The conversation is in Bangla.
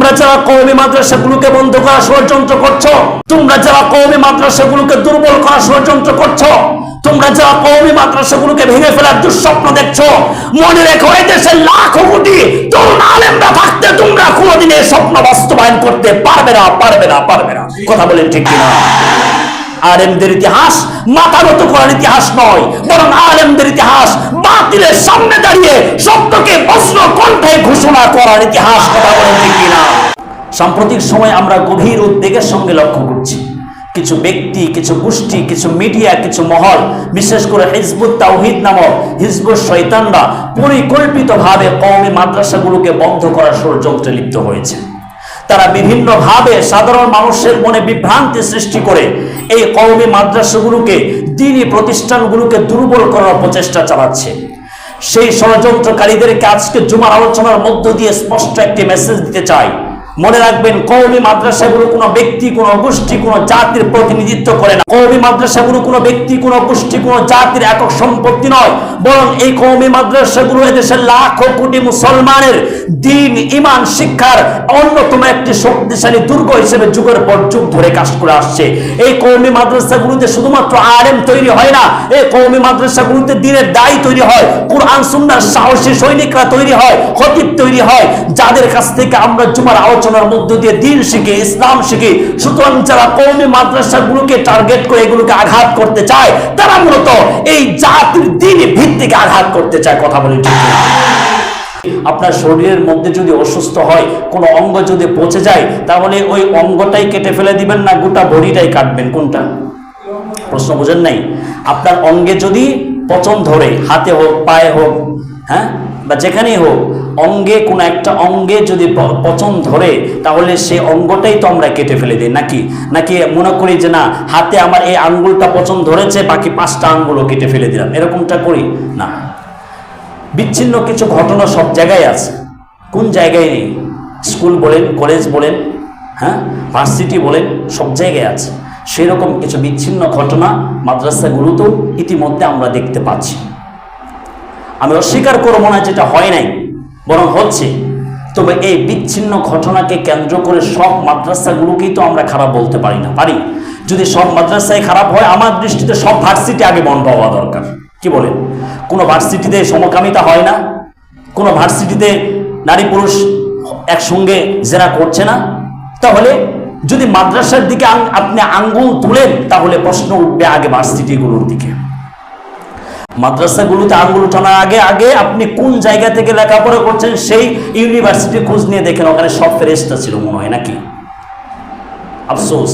তোমরা যারা কওমি মাদ্রাসাগুলোকে বন্ধ করার ষড়যন্ত্র করছো, তোমরা যারা কওমি মাদ্রাসাগুলোকে দুর্বল করার ষড়যন্ত্র করছো, তোমরা যারা কওমি মাদ্রাসাগুলোকে ভেঙে ফেলার দুঃস্বপ্ন দেখছো, মনে রেখো এই দেশের লাখো কোটি তরুণ আলেমরা থাকতে তোমরা কোনোদিন এই স্বপ্ন বাস্তবায়ন করতে পারবে না। কথা বলেন ঠিক কিনা? আলেমদের ইতিহাস মাথা নত করার ইতিহাস নয়, বরং আলেমদের ইতিহাস বাতিলের সামনে দাঁড়িয়ে সত্যকে বজ্র কণ্ঠে ঘোষণা করার ইতিহাস। কথা বলেন ঠিক কিনা? সাম্প্রতিক সময় আমরা গভীর উদ্বেগের সঙ্গে লক্ষ্য করছি কিছু ব্যক্তি, কিছু গোষ্ঠী, কিছু মিডিয়া, কিছু মহল, বিশেষ করে হিজবুত তাওহীদ নামক হিজবুত শয়তানরা পরিকল্পিতভাবে কওমি মাদ্রাসাগুলোকে বন্ধ করার ষড়যন্ত্রে লিপ্ত হয়েছে। তারা বিভিন্নভাবে সাধারণ মানুষের মনে বিভ্রান্তি সৃষ্টি করে এই কওমি মাদ্রাসাগুলোকে, দ্বীনি প্রতিষ্ঠানগুলোকে দুর্বল করার প্রচেষ্টা চালাচ্ছে। সেই ষড়যন্ত্রকারীদেরকে আজকে জুমার আলোচনার মধ্য দিয়ে স্পষ্ট একটি মেসেজ দিতে চাই। মনে রাখবেন, কওমি মাদ্রাসাগুলো কোনো ব্যক্তি, কোনো গোষ্ঠী, কোনো জাতির প্রতিনিধিত্ব করে না। কওমি মাদ্রাসাগুলো কোনো ব্যক্তি, কোনো গোষ্ঠী, কোনো জাতির একক সম্পত্তি নয়, বরং এই কওমি মাদ্রাসাগুলো এদেশের লাখো কোটি মুসলমানের দ্বীন, ঈমান শিক্ষার অন্যতম একটি শক্তিশালী দুর্গ হিসেবে যুগের পর যুগ ধরে কাজ করে আসছে। এই কওমি মাদ্রাসাগুলোতে শুধুমাত্র আলেম তৈরি হয় না, এই কওমি মাদ্রাসাগুলোতে দ্বীনের দায়ী তৈরি হয়, কুরআন সুন্নাহর সাহসী সৈনিকরা তৈরি হয়, খতিব তৈরি হয়, যাদের কাছ থেকে আমরা জুমার আলোচনার মধ্য দিয়ে দ্বীন শিখি, ইসলাম শিখি। সুতরাং যারা কওমি মাদ্রাসাগুলোকে টার্গেট করে এগুলোকে আঘাত করতে চায়, তারা মূলত এই জাতির দ্বীনি ভিত্তিকে আঘাত করতে চায়। কথা বলি ঠিক না? আপনার শরীরের মধ্যে যদি অসুস্থ হয়, কোনো অঙ্গ যদি পচে যায়, তাহলে ওই অঙ্গটাই কেটে ফেলে দিবেন না গোটা বডিটাই কাটবেন? কোনটা? প্রশ্ন বোঝেন নাই? আপনার অঙ্গে যদি পচন ধরে, হাতে হোক, পায়ে হোক, হ্যাঁ, বা যেখানেই হোক, অঙ্গে কোনো একটা অঙ্গে যদি পচন ধরে, তাহলে সেই অঙ্গটাই তো আমরা কেটে ফেলে দিই নাকি? নাকি মনে করি যে না, হাতে আমার এই আঙ্গুলটা পচন ধরেছে, বাকি 5টা আঙ্গুলও কেটে ফেলে দিলাম, এরকমটা করি না। বিচ্ছিন্ন কিছু ঘটনা সব জায়গায় আছে, কোন জায়গায় নেই? স্কুল বলেন, কলেজ বলেন, হ্যাঁ, ভার্সিটি বলেন, সব জায়গায় আছে। সেরকম কিছু বিচ্ছিন্ন ঘটনা মাদ্রাসাগুলোতেও ইতিমধ্যে আমরা দেখতে পাচ্ছি। আমি অস্বীকার করবো না যেটা হয় নাই, বরং হচ্ছে। তবে এই বিচ্ছিন্ন ঘটনাকে কেন্দ্র করে সব মাদ্রাসাগুলোকেই তো আমরা খারাপ বলতে পারি না। পারি? যদি সব মাদ্রাসায় খারাপ হয়, আমার দৃষ্টিতে সব ভার্সিটি আগে বন্ধ হওয়া দরকার। কি বলেন? কোনো ভার্সিটিতে সমকামিতা হয় না? কোনো ভার্সিটিতে নারী পুরুষ একসঙ্গে জেনা করছে না? তাহলে যদি মাদ্রাসার দিকে আপনি আঙ্গুল তুলেন, তাহলে প্রশ্ন উঠবে আগে ভার্সিটিগুলোর দিকে। মাদ্রাসাগুলোতে আঙ্গুল টানার আগে আপনি কোন জায়গা থেকে লেখাপড়া করছেন সেই ইউনিভার্সিটি খোঁজ নিয়ে দেখেন, ওখানে সব ফেরেশতা ছিল মনে হয় নাকি? আফসোস।